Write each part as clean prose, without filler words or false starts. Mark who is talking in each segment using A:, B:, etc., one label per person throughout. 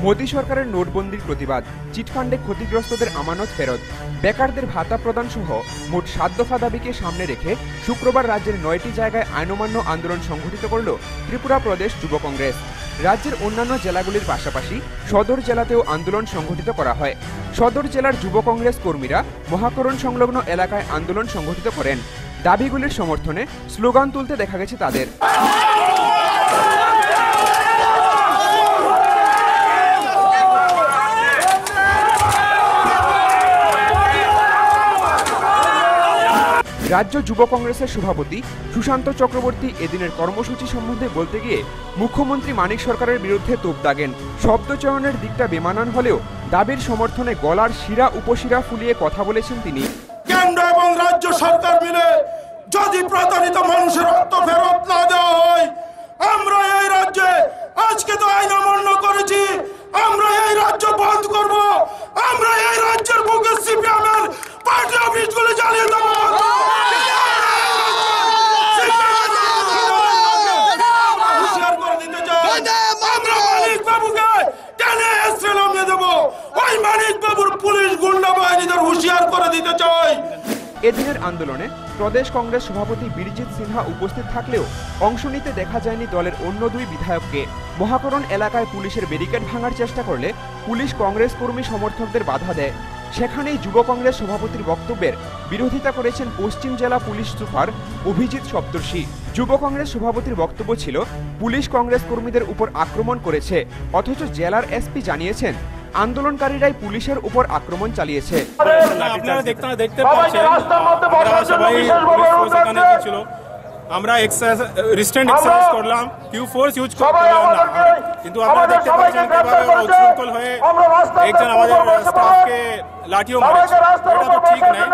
A: মোদী সরকারের নোটবন্দির প্রতিবাদ, চিটফান্ডে ক্ষতিগ্রস্তদের আমানত ফেরত, বেকারদের ভাতা প্রদান সহ মোট ৭ দফা দাবিকে সামনে রেখে শুক্রবার রাজ্যের ৯টি জায়গায় আইন অমান্য আন্দোলন সংঘটিত করল ত্রিপুরা প্রদেশ যুব কংগ্রেস। রাজ্যের অন্যান্য জেলাগুলির পাশাপাশি সদর জেলাতেও আন্দোলন সংঘটিত করা হয়। সদর জেলার যুব কংগ্রেস কর্মীরা মহাকরণ সংলগ্ন এলাকায় আন্দোলন সংঘটিত করেন। দাবিগুলির সমর্থনে স্লোগান তুলতে দেখা গেছে তাদের। রাজ্য যুব কংগ্রেসের সভাপতি সুশান্ত চক্রবর্তী এদিনের কর্মসূচি সম্বন্ধে বলতে গিয়ে মুখ্যমন্ত্রী মানিক সরকারের বিরুদ্ধে তোপ দাগেন। শব্দচয়নের দিকটা বেমানান হলেও দাবির সমর্থনে গলার শিরা উপশিরা ফুলিয়ে কথা বলেছেন তিনি।
B: কেন্দ্র এবং রাজ্য সরকার মিলে যদি প্রতারিত মানুষের রক্ত ফেরত না দেওয়া হয়, আমরা এই রাজ্যে আজকে তো আইন অমান্য করেছি, আমরা এই রাজ্য বন্ধ করব, আমরা এই রাজ্যের বুকে সিপিএমের পার্টি অফিসগুলো জ্বালিয়ে দেব। আমরা মানিক বাবুকে টেনে এসে নামিয়ে দেব, ওই মানিক বাবুর পুলিশ গুন্ডা বাহিনীদের হুঁশিয়ার করে দিতে চাই।
A: এদিনের আন্দোলনে প্রদেশ কংগ্রেস সভাপতি বীরজিৎ সিনহা উপস্থিত থাকলেও অংশ নিতে দেখা যায়নি দলের অন্য দুই বিধায়ককে। মহাকরণ এলাকায় পুলিশের ব্যারিকেড ভাঙার চেষ্টা করলে পুলিশ কংগ্রেস কর্মী সমর্থকদের বাধা দেয়। সেখানেই যুব কংগ্রেস সভাপতির বক্তব্যের বিরোধিতা করেছেন পশ্চিম জেলা পুলিশ সুপার অভিজিৎ সপ্তর্ষি। যুব কংগ্রেস সভাপতির বক্তব্য ছিল, পুলিশ কংগ্রেস কর্মীদের উপর আক্রমণ করেছে, অথচ জেলার এসপি জানিয়েছেন আন্দোলনকারীরাই পুলিশের উপর আক্রমণ চালিয়েছে।
C: আপনারা দেখতে পাচ্ছেন আমরা সবাই ছিল, আমরা রিস্ট্রেন্ট এক্সারসাইজ করলাম, কিউ ফোর্স ইউজ করলাম না, কিন্তু আমরা দেখতে পাচ্ছেন কিভাবে উচ্ছৃঙ্খল হয়ে একজন আমাদের স্টাফকে লাঠিও মারেছে। এটা তো ঠিক নাই।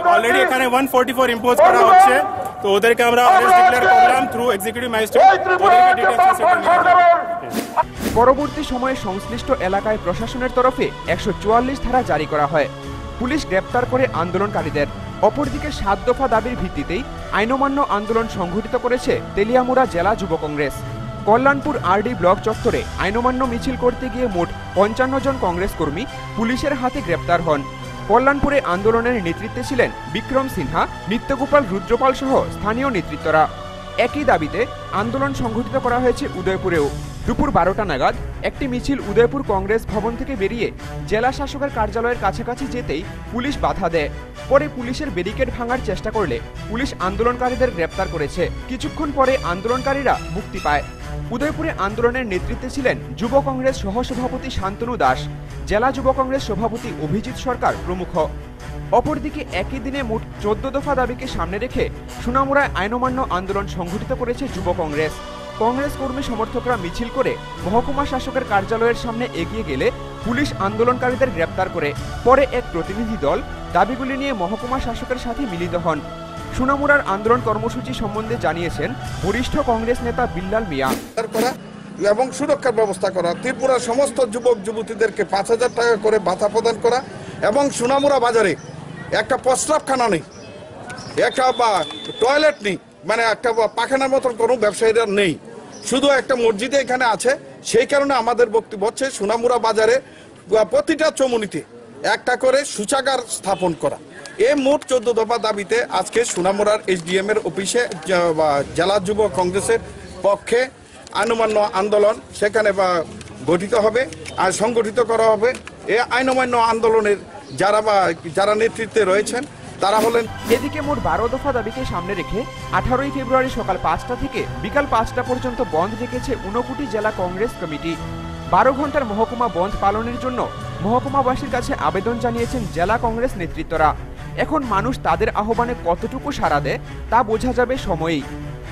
C: তো অলরেডি এখানে 144 ইম্পোজ করা হচ্ছে, তো ওদেরকে আমরা অ্যারেস্ট ডিক্লেয়ার করলাম থ্রু এক্সিকিউটিভ ম্যাজিস্ট্রেট। ওদেরকে ডিটেইলস
A: পরবর্তী সময়ে সংশ্লিষ্ট এলাকায় প্রশাসনের তরফে 144 ধারা জারি করা হয়। পুলিশ গ্রেপ্তার করে আন্দোলনকারীদের। অপরদিকে ৭ দফা দাবির ভিত্তিতেই আইন অমান্য আন্দোলন সংঘটিত করেছে তেলিয়ামুড়া জেলা যুব কংগ্রেস। কল্যাণপুর আরডি ব্লক চত্বরে আইন অমান্য মিছিল করতে গিয়ে মোট ৫৫ জন কংগ্রেস কর্মী পুলিশের হাতে গ্রেপ্তার হন। কল্যাণপুরে আন্দোলনের নেতৃত্বে ছিলেন বিক্রম সিনহা, নিত্যগোপাল রুদ্রপাল সহ স্থানীয় নেতৃত্বরা। একই দাবিতে আন্দোলন সংঘটিত করা হয়েছে উদয়পুরেও। দুপুর 12টা নাগাদ একটি মিছিল উদয়পুর কংগ্রেস ভবন থেকে বেরিয়ে জেলা শাসকের কার্যালয়ের কাছাকাছি যেতেই পুলিশ বাধা দেয়। পরে পুলিশের ব্যারিকেড ভাঙার চেষ্টা করলে পুলিশ আন্দোলনকারীদের গ্রেপ্তার করেছে। কিছুক্ষণ পরে আন্দোলনকারীরা মুক্তি পায়। উদয়পুরে আন্দোলনের নেতৃত্বে ছিলেন যুব কংগ্রেস সহসভাপতি শান্তনু দাস, জেলা যুব কংগ্রেস সভাপতি অভিজিৎ সরকার প্রমুখ। অপরদিকে একই দিনে মোট 14 দফা দাবিকে সামনে রেখে সোনামুড়ায় আইন অমান্য আন্দোলন সংঘটিত করেছে যুব কংগ্রেস। কংগ্রেস কর্মী সমর্থকরা মিছিল করে মহকুমা শাসকের কার্যালয়ের সামনে এগিয়ে গেলে পুলিশ আন্দোলনকারীদের গ্রেপ্তার করে। পরে এক প্রতিনিধি দল দাবিগুলি নিয়ে মহকুমা শাসকের সাথে মিলিত হন। সোনামুড়ার আন্দোলন কর্মসূচি সম্বন্ধে জানিয়েছেন বরিষ্ঠ কংগ্রেস নেতা বিল্লাল মিয়া।
B: এবং সুরক্ষার ব্যবস্থা করা, ত্রিপুরার সমস্ত যুবক যুবতীদেরকে ৫,০০০ টাকা করে ভাতা প্রদান করা, এবং সোনামুড়া বাজারে একটা প্রস্রাবখানা নেই, একটা টয়লেট নেই, মানে একটা পাখানার মতন কোনো ব্যবসায়ীরা নেই, শুধু একটা মসজিদে এখানে আছে। সেই কারণে আমাদের বক্তব্য হচ্ছে সোনামুড়া বাজারে প্রতিটা চমুনিতে একটা করে শৌচাগার স্থাপন করা। এই মোট 14 দফা দাবিতে আজকে সোনামুড়ার এসডিএম এর অফিসে জেলা যুব কংগ্রেসের পক্ষে আইন অমান্য আন্দোলন সেখানে গঠিত হবে আর সংগঠিত করা হবে। এই আইন অমান্য আন্দোলনের যারা নেতৃত্বে রয়েছেন তারা হলেন।
A: এদিকে মোট 12 দফা দাবিকে সামনে রেখে 18ই ফেব্রুয়ারি সকাল 5টা থেকে বিকাল 5টা পর্যন্ত বন্ধ রেখেছে ঊনকোটি জেলা কংগ্রেস কমিটি। 12 ঘন্টার মহকুমা বন্ধ পালনের জন্য মহকুমাবাসীর কাছে আবেদন জানিয়েছেন জেলা কংগ্রেস নেতৃত্বরা। এখন মানুষ তাদের আহ্বানে কতটুকু সাড়া দেয় তা বোঝা যাবে সময়েই।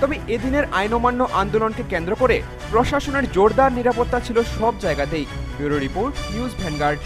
A: তবে এদিনের আইন অমান্য আন্দোলনকে কেন্দ্র করে প্রশাসনের জোরদার নিরাপত্তা ছিল সব জায়গাতেই। Bureau report, news vanguard.